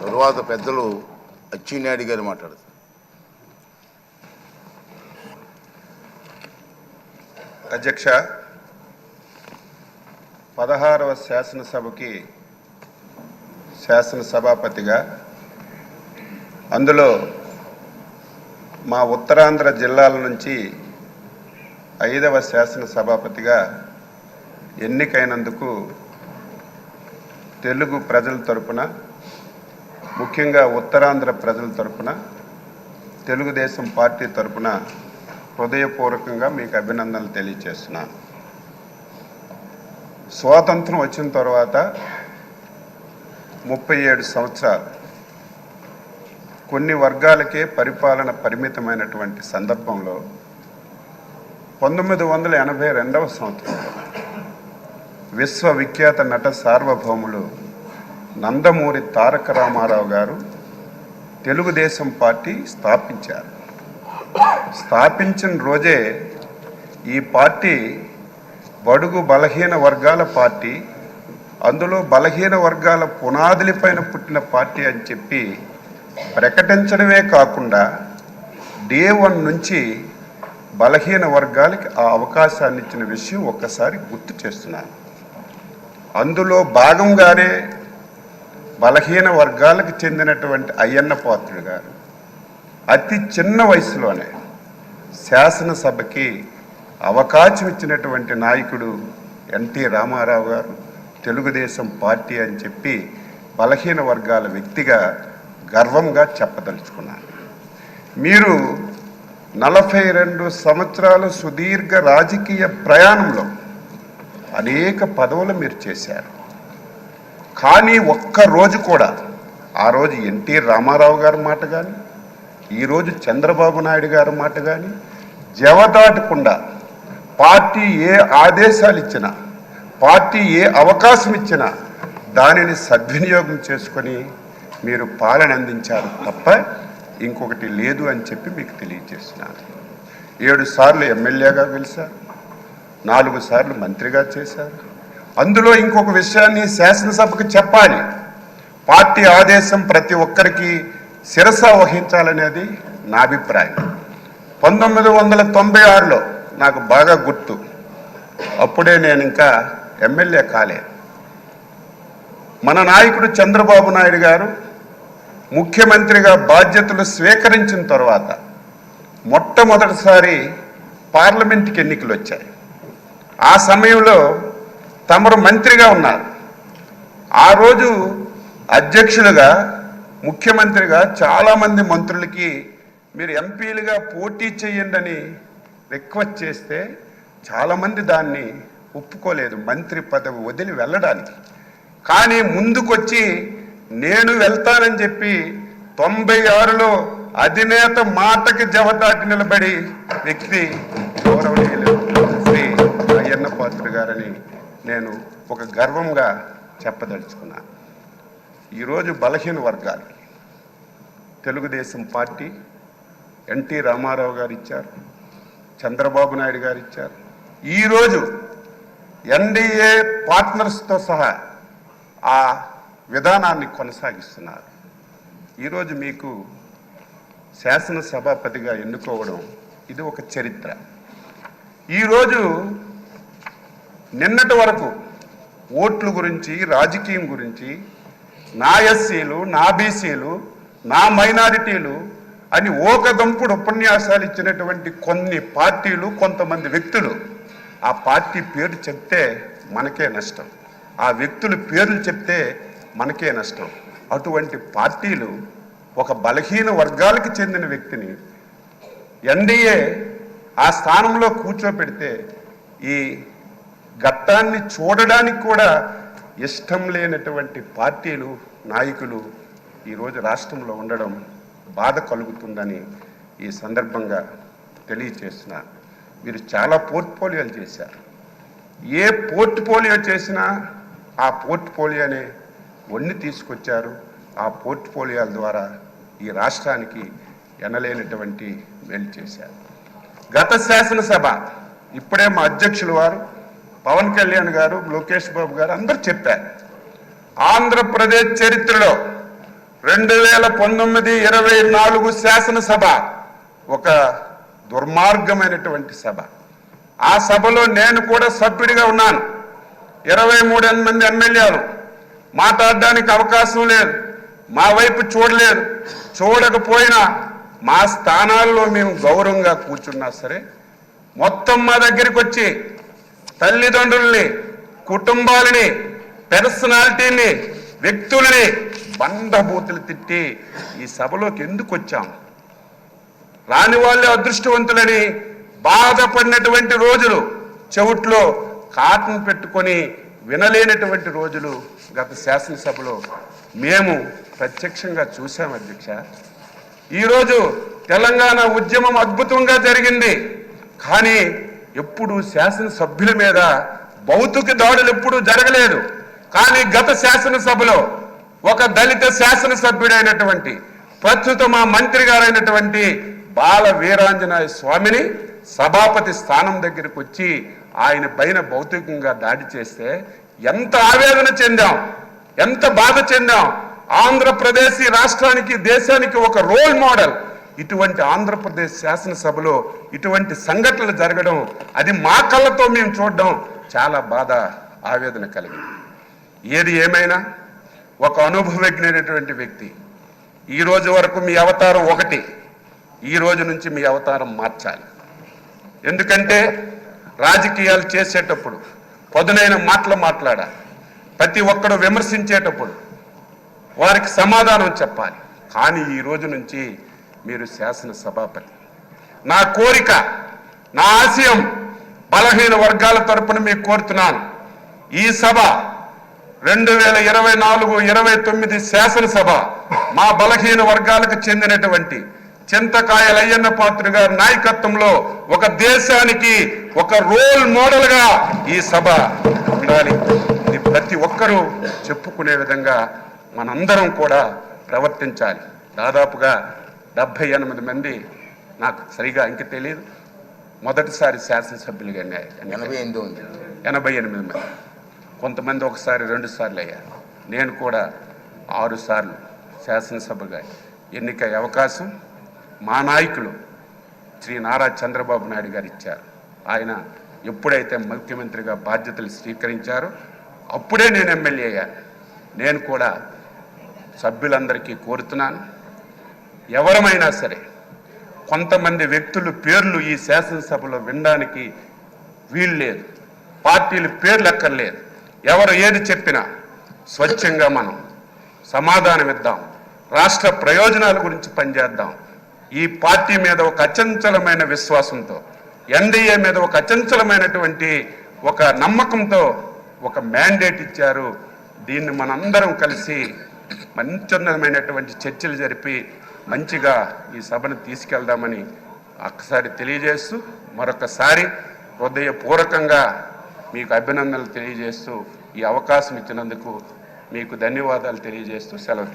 తరువాత పెద్దలు అచ్చెన్నాయుడు గారు మాట్లాడతారు. అధ్యక్ష, 16వ శాసనసభకి శాసనసభాపతిగా, అందులో మా ఉత్తరాంధ్ర జిల్లాల నుంచి 5వ శాసనసభాపతిగా ఎన్నికైనందుకు తెలుగు ప్రజల తరపున, ముఖ్యంగా ఉత్తరాంధ్ర ప్రజల తరపున, తెలుగుదేశం పార్టీ తరపున హృదయపూర్వకంగా మీకు అభినందనలు తెలియజేస్తున్నాను. స్వాతంత్రం వచ్చిన తర్వాత 37 సంవత్సరాలు కొన్ని వర్గాలకే పరిపాలన పరిమితమైనటువంటి సందర్భంలో 1982వ సంవత్సరంలో విశ్వవిఖ్యాత నట సార్వభౌములు నందమూరి తారక రామారావు గారు తెలుగుదేశం పార్టీ స్థాపించారు. స్థాపించిన రోజే ఈ పార్టీ బడుగు బలహీన వర్గాల పార్టీ, అందులో బలహీన వర్గాల పునాదులపైన పుట్టిన పార్టీ అని చెప్పి ప్రకటించడమే కాకుండా డే 1 నుంచి బలహీన వర్గాలకి ఆ అవకాశాన్ని ఇచ్చిన విషయం ఒక్కసారి గుర్తు చేస్తున్నాను. అందులో భాగంగానే బలహీన వర్గాలకు చెందినటువంటి అయ్యన్న పాత్రుడు గారు అతి చిన్న వయసులోనే శాసనసభకి అవకాశం ఇచ్చినటువంటి నాయకుడు ఎన్టీ రామారావు గారు తెలుగుదేశం పార్టీ అని చెప్పి బలహీన వర్గాల వ్యక్తిగా గర్వంగా చెప్పదలుచుకున్నాను. మీరు 42 సంవత్సరాల సుదీర్ఘ రాజకీయ ప్రయాణంలో అనేక పదవులు మీరు చేశారు. కానీ ఒక్కరోజు కూడా ఆ రోజు ఎన్టీ రామారావు గారి మాట కానీ, ఈరోజు చంద్రబాబు నాయుడు గారి మాట కానీ జవదాటకుండా పార్టీ ఏ ఆదేశాలు ఇచ్చినా, పార్టీ ఏ అవకాశం ఇచ్చినా దానిని సద్వినియోగం చేసుకొని మీరు పాలన అందించారు తప్ప ఇంకొకటి లేదు అని చెప్పి మీకు తెలియజేస్తున్నాను. 7 సార్లు ఎమ్మెల్యేగా గెలిచారు, 4 సార్లు మంత్రిగా చేశారు. అందులో ఇంకొక విషయాన్ని శాసనసభకు చెప్పాలి. పార్టీ ఆదేశం ప్రతి ఒక్కరికి శిరస వహించాలనేది నా అభిప్రాయం. 1996లో నాకు బాగా గుర్తు, అప్పుడే నేను ఇంకా ఎమ్మెల్యే కాలేదు. మన నాయకుడు చంద్రబాబు నాయుడు గారు ముఖ్యమంత్రిగా బాధ్యతలు స్వీకరించిన తర్వాత మొట్టమొదటిసారి పార్లమెంట్కి ఎన్నికలు వచ్చాయి. ఆ సమయంలో తమరు మంత్రిగా ఉన్నారు. ఆ రోజు అధ్యక్షులుగా, ముఖ్యమంత్రిగా చాలామంది మంత్రులకి మీరు ఎంపీలుగా పోటీ చేయండి అని రిక్వెస్ట్ చేస్తే చాలామంది దాన్ని ఒప్పుకోలేదు, మంత్రి పదవి వదిలి వెళ్ళడానికి. కానీ ముందుకొచ్చి నేను వెళ్తానని చెప్పి 96లో అధినేత మాటకి జవదాటి నిలబడి వ్యక్తి గౌరవనీయులు శ్రీ అయ్యన్న పాత్రుడు గారని నేను ఒక గర్వంగా చెప్పదలుచుకున్నాను. ఈరోజు బలహీన వర్గాలకి తెలుగుదేశం పార్టీ ఎన్టీ రామారావు గారు ఇచ్చారు, చంద్రబాబు నాయుడు గారు ఇచ్చారు. ఈరోజు ఎన్డీఏ పార్ట్నర్స్తో సహా ఆ విధానాన్ని కొనసాగిస్తున్నారు. ఈరోజు మీకు శాసనసభాపతిగా ఎన్నుకోవడం ఇది ఒక చరిత్ర. ఈరోజు నిన్నటి వరకు ఓట్ల గురించి, రాజకీయం గురించి, నా ఎస్సీలు, నా బీసీలు, నా మైనారిటీలు అని ఓకదంపుడు ఉపన్యాసాలు ఇచ్చినటువంటి కొన్ని పార్టీలు, కొంతమంది వ్యక్తులు ఆ పార్టీ పేరు చెప్తే మనకే నష్టం, ఆ వ్యక్తుల పేర్లు చెప్తే మనకే నష్టం. అటువంటి పార్టీలు ఒక బలహీన వర్గాలకు చెందిన వ్యక్తిని ఎన్డీఏ ఆ స్థానంలో కూర్చోపెడితే ఈ ఘట్టాన్ని చూడడానికి కూడా ఇష్టం లేనటువంటి పార్టీలు, నాయకులు ఈరోజు రాష్ట్రంలో ఉండడం బాధ కలుగుతుందని ఈ సందర్భంగా తెలియచేస్తున్నారు. మీరు చాలా పోర్ట్ఫోలియోలు చేశారు. ఏ పోర్ట్ఫోలియో చేసినా ఆ పోర్ట్ఫోలియోనే వన్ని తీసుకొచ్చారు. ఆ పోర్ట్ఫోలియోల ద్వారా ఈ రాష్ట్రానికి ఎనలేనటువంటి మేలు చేశారు. గత శాసనసభ ఇప్పుడే మా అధ్యక్షులు వారు పవన్ కళ్యాణ్ గారు, లోకేష్ బాబు గారు అందరూ చెప్పారు, ఆంధ్రప్రదేశ్ చరిత్రలో 2019-24 శాసనసభ ఒక దుర్మార్గమైనటువంటి సభ. ఆ సభలో నేను కూడా సభ్యుడిగా ఉన్నాను. 23 మంది ఎమ్మెల్యేలు మాట్లాడడానికి అవకాశం లేదు, మా వైపు చూడలేదు. చూడకపోయినా మా స్థానాల్లో మేము గౌరవంగా కూర్చున్నా సరే మొత్తం మా దగ్గరికి వచ్చి తల్లిదండ్రుల్ని, కుటుంబాలని, పర్సనాలిటీని, వ్యక్తులని బండబూతులు తిట్టి ఈ సభలోకి ఎందుకు వచ్చాం? రాని వాళ్ళే అదృష్టవంతులని బాధపడినటువంటి రోజులు, చెవుట్లో కాటన్ పెట్టుకొని వినలేనటువంటి రోజులు గత శాసనసభలో మేము ప్రత్యక్షంగా చూసాం అధ్యక్ష. ఈరోజు తెలంగాణ ఉద్యమం అద్భుతంగా జరిగింది, కానీ ఎప్పుడు శాసనసభ్యుల మీద భౌతిక దాడులు ఎప్పుడూ జరగలేదు. కానీ గత శాసనసభలో ఒక దళిత శాసనసభ్యుడైనటువంటి ప్రస్తుత మా మంత్రి గారైనటువంటి బాల వీరాంజనేయ స్వామిని సభాపతి స్థానం దగ్గరికి వచ్చి ఆయన పైన భౌతికంగా దాడి చేస్తే ఎంత ఆవేదన చెందాం, ఎంత బాధ చెందాం. ఆంధ్రప్రదేశ్ రాష్ట్రానికి, దేశానికి ఒక రోల్ మోడల్. ఇటువంటి ఆంధ్రప్రదేశ్ శాసనసభలో ఇటువంటి సంఘటనలు జరగడం, అది మా కళ్ళతో మేము చూడడం చాలా బాధ, ఆవేదన కలిగింది. ఏది ఏమైనా ఒక అనుభవజ్ఞైనటువంటి వ్యక్తి, ఈ రోజు వరకు మీ అవతారం ఒకటి, ఈ రోజు నుంచి మీ అవతారం మార్చాలి. ఎందుకంటే రాజకీయాలు చేసేటప్పుడు పదునైన మాటలు మాట్లాడాలి. ప్రతి ఒక్కడు విమర్శించేటప్పుడు వారికి సమాధానం చెప్పాలి. కానీ ఈ రోజు నుంచి మీరు శాసన సభాపతి. నా కోరిక, నా ఆశయం బలహీన వర్గాల తరపున మీకు కోరుతున్నాను. ఈ సభ 2024-29 శాసనసభ మా బలహీన వర్గాలకు చెందినటువంటి చింతకాయల అయ్యన్న పాత్ర గారి నాయకత్వంలో ఒక దేశానికి ఒక రోల్ మోడల్గా ఈ సభ ఉండాలి. ఇది ప్రతి ఒక్కరూ చెప్పుకునే విధంగా మనందరం కూడా ప్రవర్తించాలి. దాదాపుగా 78 మంది, నాకు సరిగా ఇంక తెలియదు, మొదటిసారి శాసనసభ్యులుగా 88 మంది. కొంతమంది ఒకసారి 2 సార్లు అయ్యారు. నేను కూడా 6 సార్లు శాసనసభగా ఎన్నికయ్యే అవకాశం మా నాయకులు శ్రీ నారా చంద్రబాబు నాయుడు గారు ఇచ్చారు. ఆయన ఎప్పుడైతే ముఖ్యమంత్రిగా బాధ్యతలు స్వీకరించారో అప్పుడే నేను ఎమ్మెల్యే అయ్యాను. నేను కూడా సభ్యులందరికీ కోరుతున్నాను, ఎవరమైనా సరే కొంతమంది వ్యక్తులు పేర్లు ఈ శాసనసభలో వినడానికి వీలు లేదు, పార్టీల పేర్లు అక్కర్లేదు. ఎవరు ఏది చెప్పినా స్వచ్ఛంగా మనం సమాధానం ఇద్దాం, రాష్ట్ర ప్రయోజనాల గురించి పనిచేద్దాం. ఈ పార్టీ మీద ఒక అచంచలమైన విశ్వాసంతో, ఎన్డీఏ మీద ఒక అచంచలమైనటువంటి ఒక నమ్మకంతో ఒక మ్యాండేట్ ఇచ్చారు. దీన్ని మనందరం కలిసి మంచిమైనటువంటి చర్చలు జరిపి మంచిగా ఈ సభను తీసుకెళ్దామని ఒక్కసారి తెలియజేస్తూ, మరొకసారి హృదయపూర్వకంగా మీకు అభినందనలు తెలియజేస్తూ, ఈ అవకాశం ఇచ్చినందుకు మీకు ధన్యవాదాలు తెలియజేస్తూ సెలవు.